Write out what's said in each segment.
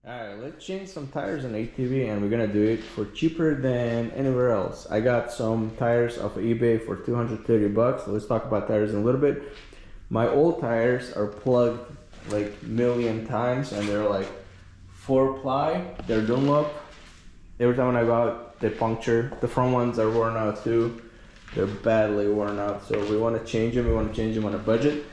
Alright, let's change some tires on ATV and we're gonna do it for cheaper than anywhere else. I got some tires off of eBay for 230 bucks. So let's talk about tires in a little bit. My old tires are plugged like a million times and they're like 4-ply. They're Dunlop. Every time I go out, they puncture. The front ones are worn out too. They're badly worn out. So we want to change them. We want to change them on a budget.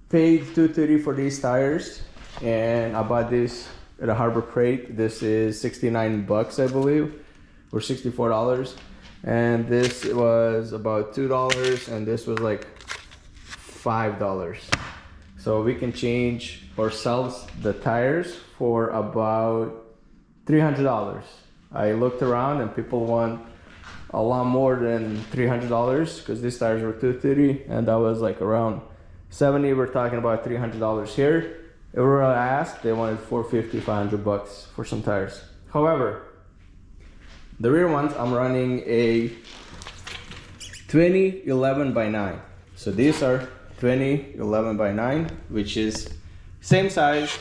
Paid 230 for these tires. And I bought this at a Harbor Freight. This is 69 bucks, I believe, or $64. And this was about $2, and this was like $5. So we can change or sell the tires for about $300. I looked around and people want a lot more than $300 because these tires were 230 and that was like around 70. We're talking about $300 here. Everywhere I asked, they wanted 450, 500 bucks for some tires. However, the rear ones, I'm running a 2011 by 9. So these are 2011 by 9, which is same size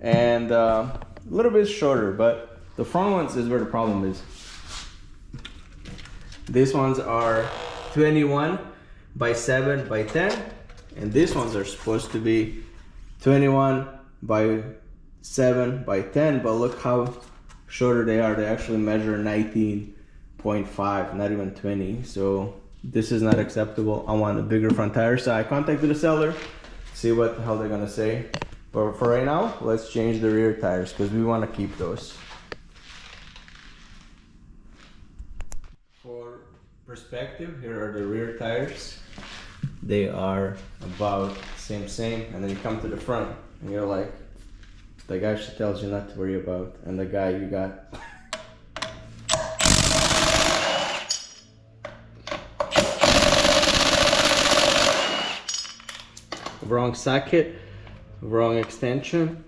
and a little bit shorter, but the front ones is where the problem is. These ones are 21 by 7 by 10, and these ones are supposed to be 21 by 7 by 10, but look how shorter they are. They actually measure 19.5, not even 20. So this is not acceptable. I want a bigger front tire. So I contacted the seller, see what the hell they're gonna say. But for right now, let's change the rear tires because we want to keep those. For perspective, here are the rear tires. They are about same, and then you come to the front and you're like, the guy she tells you not to worry about, and the guy you got wrong socket, wrong extension.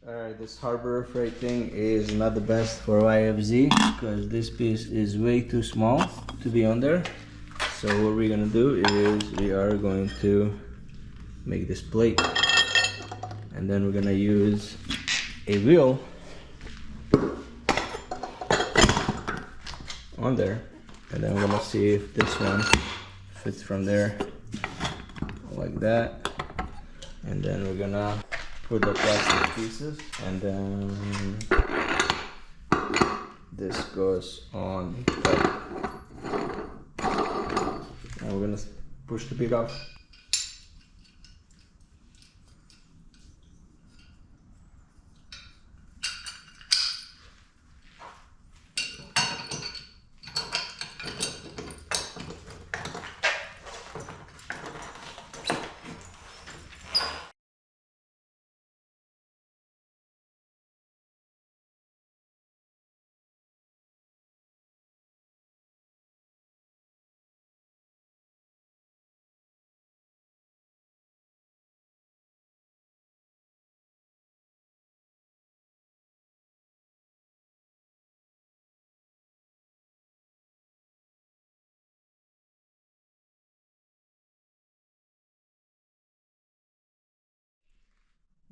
Alright, this Harbor Freight thing is not the best for YFZ because this piece is way too small to be on there. So what we're gonna do is we are going to make this plate, and then we're gonna use a wheel on there, and then we're gonna see if this one fits from there like that, and then we're gonna put the plastic pieces, and then this goes on top. And we're gonna push the bead off.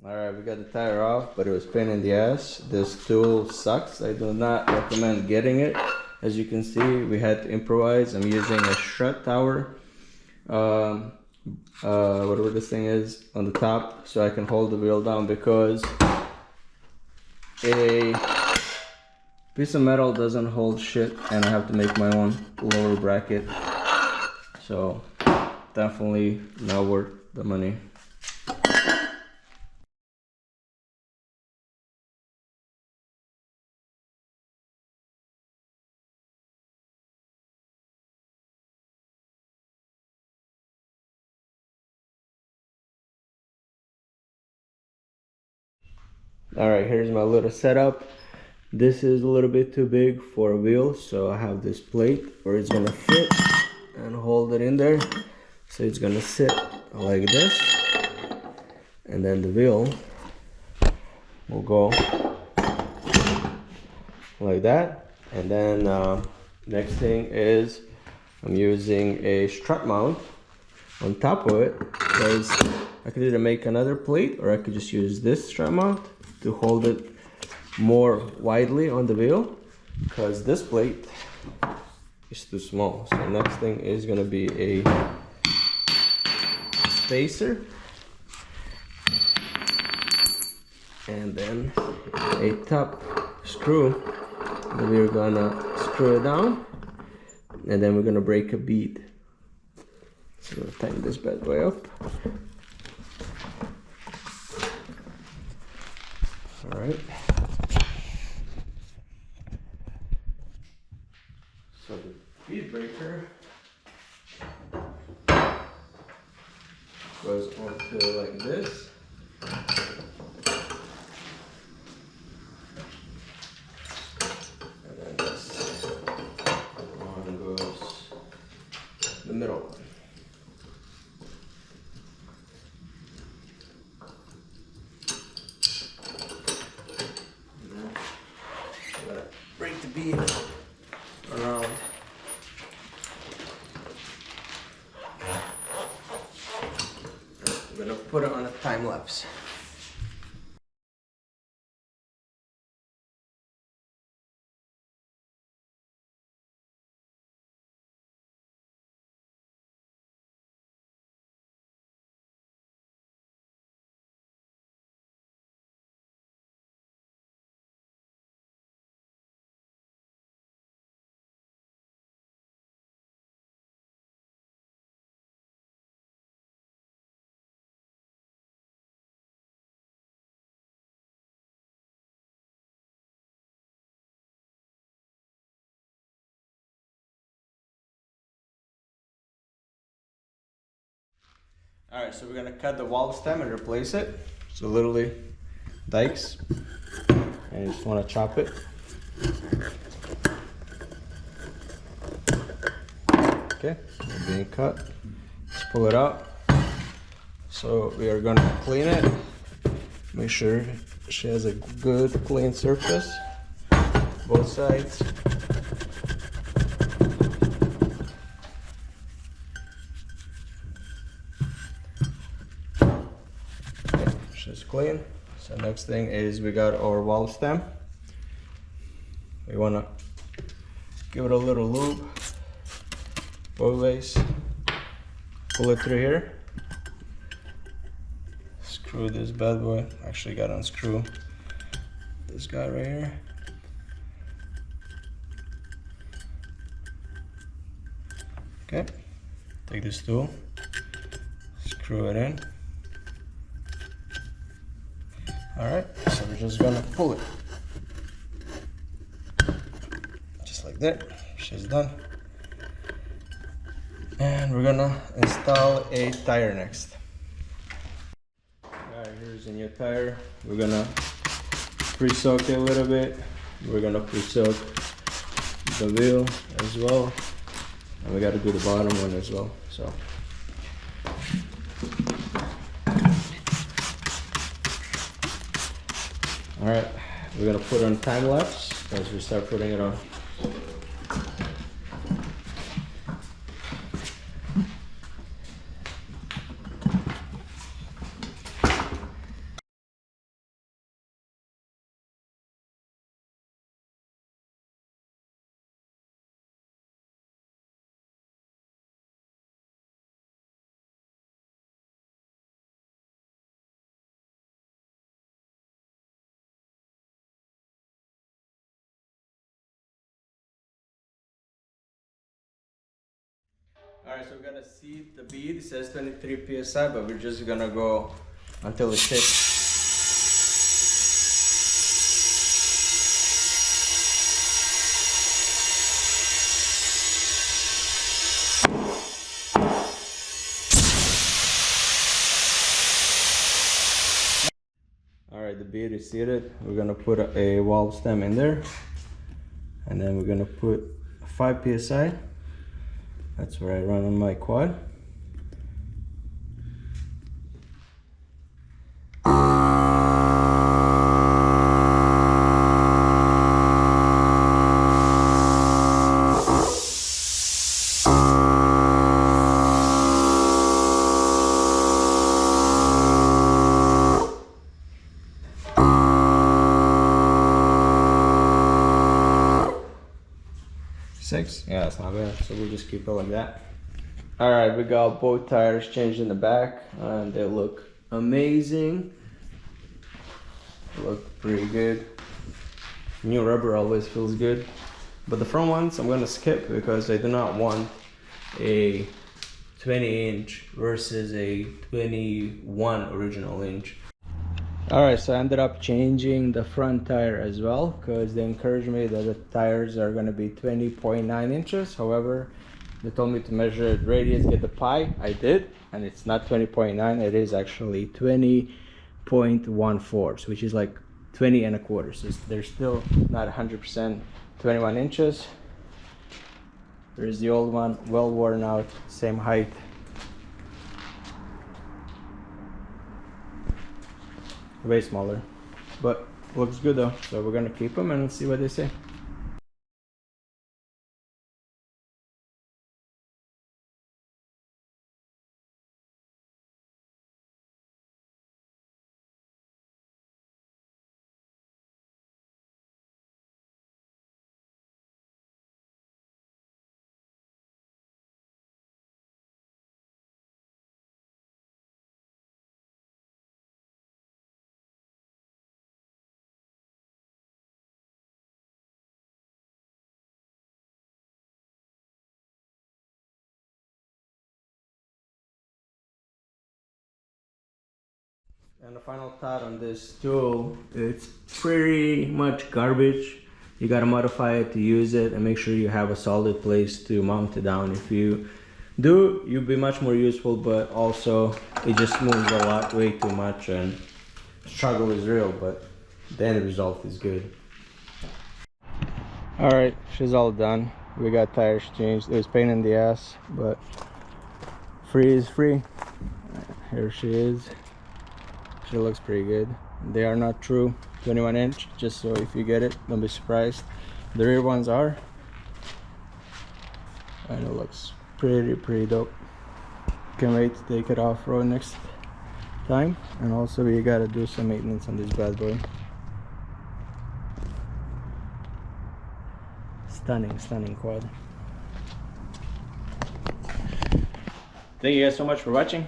Alright, we got the tire off, but it was a pain in the ass. This tool sucks. I do not recommend getting it. As you can see, we had to improvise. I'm using a strut tower, whatever this thing is, on the top, so I can hold the wheel down, because a piece of metal doesn't hold shit, and I have to make my own lower bracket. So definitely not worth the money. Alright, here's my little setup. This is a little bit too big for a wheel, so I have this plate where it's gonna fit and hold it in there. So it's gonna sit like this, and then the wheel will go like that. And then next thing is I'm using a strut mount on top of it, because I could either make another plate or I could just use this strut mount to hold it more widely on the wheel, because this plate is too small. So next thing is gonna be a spacer, and then a top screw that we're gonna screw it down, and then we're gonna break a bead. So I'm gonna tighten this bad boy up. All right. So the bead breaker goes onto like this. And then this one goes in the middle. And then I'm gonna break the bead around. I'm gonna put it on a time lapse. All right, so we're gonna cut the wall stem and replace it. So literally dikes, and you just wanna chop it. Okay, it's being cut. Let's pull it out. So we are gonna clean it. Make sure she has a good clean surface, both sides. She's clean. So next thing is we got our wall stem. We wanna give it a little lube both ways. Pull it through here. Screw this bad boy. Actually gotta unscrew this guy right here. Okay. Take this tool. Screw it in. Alright, so we're just gonna pull it. Just like that. She's done. And we're gonna install a tire next. Alright, here's a new tire. We're gonna pre-soak it a little bit. We're gonna pre-soak the wheel as well. And we gotta do the bottom one as well. So alright, we're gonna put on time lapse as we start putting it on. Alright, so we're gonna seat the bead. It says 23 psi, but we're just gonna go until it hits. Alright, the bead bead is seated, we're gonna put a valve stem in there, and then we're gonna put 5 psi. That's where I run on my quad. Six? Yeah, that's not bad. So we'll just keep it like that. Alright, we got both tires changed in the back and they look amazing. Look pretty good. New rubber always feels good. But the front ones I'm gonna skip because I do not want a 20-inch versus a 21 original inch. Alright, so I ended up changing the front tire as well because they encouraged me that the tires are going to be 20.9 inches. However, they told me to measure the radius, get the pi. I did, and it's not 20.9, it is actually 20.14, which is like 20 and a quarter. So they're still not 100% 21 inches. There's the old one, well worn out, same height. Way smaller, but looks good though, so we're gonna keep them and see what they say. And the final thought on this tool, it's pretty much garbage. You gotta modify it to use it and make sure you have a solid place to mount it down. If you do, you'll be much more useful, but also it just moves a lot, way too much, and struggle is real, but the end result is good. Alright, she's all done. We got tires changed. It was pain in the ass, but free is free. Here she is. She looks pretty good. They are not true 21 inch, just so if you get it, don't be surprised. The rear ones are, and it looks pretty dope. Can't wait to take it off-road next time. And also we gotta do some maintenance on this bad boy. Stunning quad. Thank you guys so much for watching.